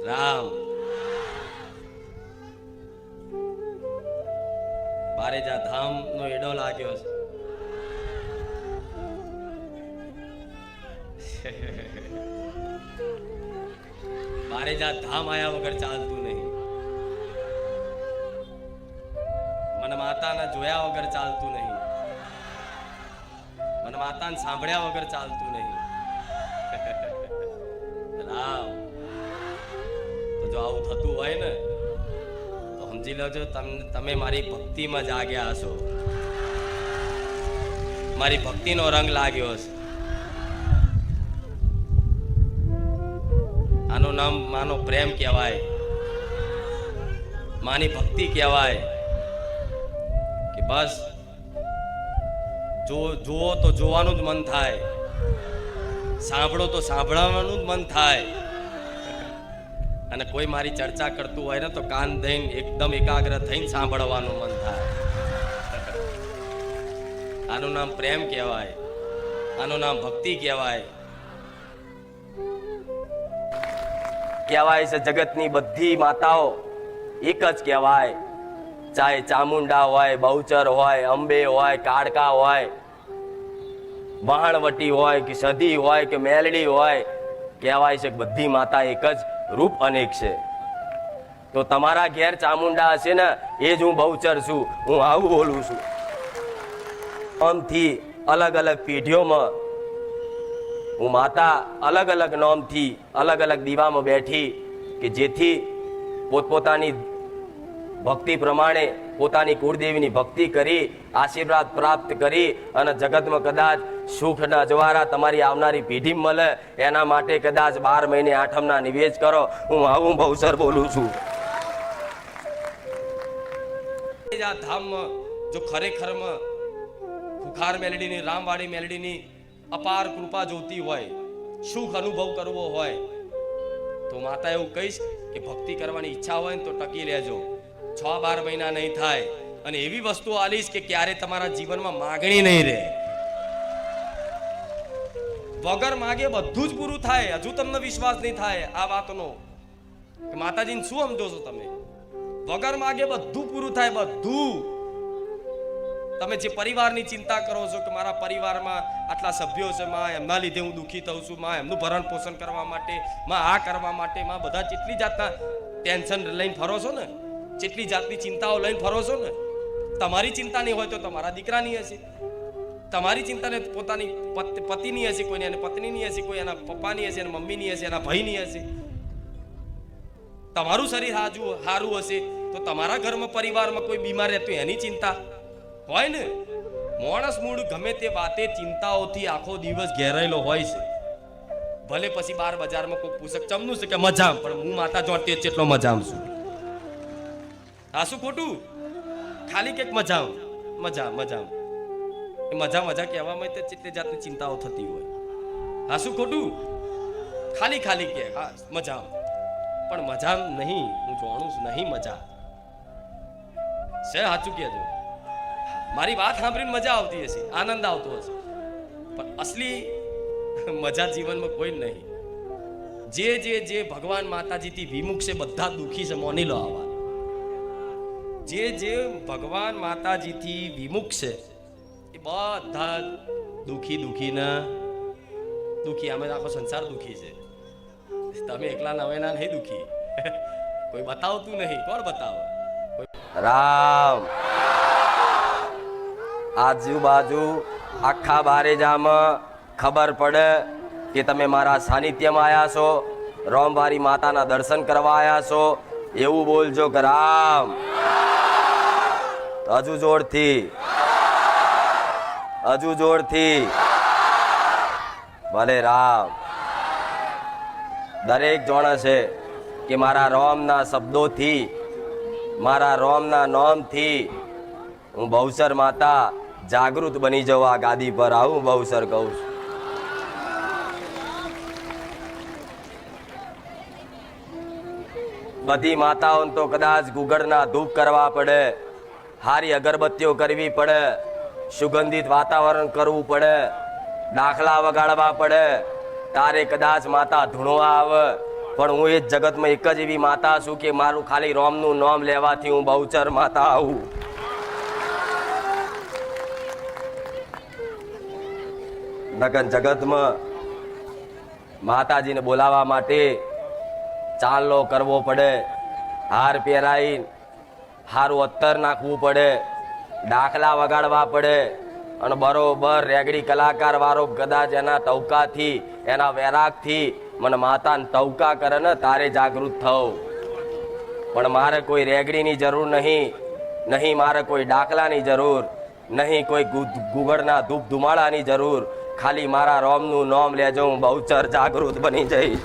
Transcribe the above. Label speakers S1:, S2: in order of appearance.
S1: રામ બારેજા ધામ નો એડો લાગ્યો છે. બારેજા ધામ આયા વગર ચાલતું નહીં. મને માતાને જોયા વગર ચાલતું નહીં. મને માતાને સાંભળ્યા વગર ચાલતું નહીં. રામ તો જો આવું થતું હોય ને તો સમજી લેજો તમે મારી ભક્તિમાં જાગ્યા હશો. મારી ભક્તિનો રંગ લાગ્યો હશે. આનું નામ માનો પ્રેમ કહેવાય, માની ભક્તિ કહેવાય કે બસ જુઓ તો જોવાનું જ મન થાય, સાંભળો તો સાંભળવાનું જ મન થાય. અને કોઈ મારી ચર્ચા કરતું હોય ને તો કાન દઈને એકદમ એકાગ્ર થઈને સાંભળવાનું મન થાય. આનું નામ પ્રેમ કહેવાય, આનું નામ ભક્તિ કહેવાય. કહેવાય છે જગતની બધી માતાઓ એક જ કહેવાય, ચાહે ચામુંડા હોય, બહુચર હોય, અંબે હોય, કાળકા હોય, વહાણવટી હોય કે સધી હોય કે મેલડી હોય, કહેવાય છે બધી માતા એક જ, રૂપ અનેક છે. તો તમારા ઘેર ચામુંડા હશે ને એ જ હું બહુચર છું, હું આવું બોલું છું. નામથી અલગ અલગ પેઢીઓમાં હું માતા અલગ અલગ નામથી અલગ અલગ દીવામાં બેઠી કે જેથી પોતપોતાની ભક્તિ પ્રમાણે પોતાની કુળદેવીની ભક્તિ કરી આશીર્વાદ પ્રાપ્ત કરી અને જગતમાં કદાચ સુખના જવારા તમારી આવનારી પેઢી મળે એના માટે કદાચ 12 મહિને આઠમના નિવેદ કરો. હું આવું બહુસર બોલું છું. ધામમાં જો ખરેખરમાં ખુખાર મેલડીની, રામવાડી મેલડીની અપાર કૃપા જોતી હોય, સુખ અનુભવ કરવો હોય તો માતા એવું કહીશ કે ભક્તિ કરવાની ઈચ્છા હોય ને તો ટકી લેજો. 6-12 મહિના નહીં થાય અને એવી વસ્તુ આલીશ કે ક્યારે તમારા જીવનમાં માગણી નહીં રહે. વગર માગે બધું જ પૂરું થાય. હજુ તમને વિશ્વાસ નહીં થાય આ વાતનો કે માતાજીને શું સમજો છો તમે? વગર માગે બધું પૂરું થાય. બધું તમે જે પરિવારની ચિંતા કરો છો કે મારા પરિવારમાં આટલા સભ્યો છે, માં એમના લીધે હું દુઃખી થઉં છું, માં એમનું ભરણ પોષણ કરવા માટે, માં આ કરવા માટે, માં બધા જેટલી જાતના ટેન્શન લઈને ફરો છો ને, જેટલી જાતની ચિંતાઓ લઈને ફરો છો ને, તમારી ચિંતા નહીં હોય તો તમારા દીકરાની હશે, તમારી ચિંતા ને પોતાની પતિની હશે, કોઈને એની પત્નીની હશે, કોઈ એના પપ્પાની હશે, એના મમ્મીની હશે, એના ભાઈની હશે. તમારું શરીર સારું હશે તો તમારા ઘરમાં પરિવારમાં કોઈ બીમાર રહેતું એની ચિંતા હોય ને. માણસ મૂળ ગમે તે વાતે ચિંતાઓથી આખો દિવસ ઘેરાયેલો હોય છે. ભલે પછી 12 બજારમાં કોઈ પૂછક ચમનું છે કે મજામ, પણ હું માતા જોડતી એટલો મજામ છું. આ શું ખોટું? ખાલી કે મજામ મજા મજામ એ મજા મજા કહેવામાં કેટલી જાતની ચિંતાઓ થતી હોય. આ શું ખોટું? ખાલી ખાલી કે હા મજામ, પણ મજામ નહીં. હું જાણું છું નહીં મજા છે. સાચું કહેજો. મારી વાત સાંભળીને મજા આવતી હશે, આનંદ આવતો હશે, પણ અસલી મજા જીવનમાં કોઈ નહીં. જે ભગવાન માતાજીથી વિમુખ છે બધા દુઃખી છે. મોની લો આ વાત. જે ભગવાન માતાજીથી વિમુખ છે એ બધા દુઃખી અમે આખો સંસાર દુઃખી છે. તમે એકલા નવેના નહીં દુઃખી. કોઈ બતાવતું નહીં. કોણ બતાવે? રામ આજુબાજુ આખા બારેજામાં ખબર પડે કે તમે મારા સાનિધ્યમાં આવ્યા છો, રામવારી માતાના દર્શન કરવા આવ્યા છો, એવું બોલજો કે રામ. હજુ જોરથી ભલે રામ. દરેક જાણે છે કે મારા રામના શબ્દોથી, મારા રામના નામથી હું બહુસર માતા જાગૃત બની જાઉં. આ ગાદી પર આવું બહુસર કહું છું. બધી માતાઓને તો કદાચ ગુગળના ધૂપ કરવા પડે, હારી અગરબત્તીઓ કરવી પડે, સુગંધિત વાતાવરણ કરવું પડે, દાખલા વગાડવા પડે, તારે કદાચ માતા ધૂણવા આવે પણ હું એ જ જગતમાં એક જ એવી માતા છું કે મારું ખાલી રોમનું નામ લેવાથી હું બહુચર માતા આવું. નગન જગતમાં માતાજીને બોલાવવા માટે ચાંદલો કરવો પડે, હાર પહેરાઈને હારું અત્તર નાખવું પડે, ડાકલા વગાડવા પડે અને બરોબર રેગડી કલાકાર વાળો કદાચ એના ટવકાથી એના વેરાગથી મને માતાને ટવકા કરે ને તારે જાગૃત થવું. પણ મારે કોઈ રેગડીની જરૂર નહીં મારે કોઈ ડાકલાની જરૂર નહીં, કોઈ ગુગળના ધૂપ ધુમાડાની જરૂર. ખાલી મારા રોમનું નામ લેજો, હું બહુચર જાગૃત બની જઈશ.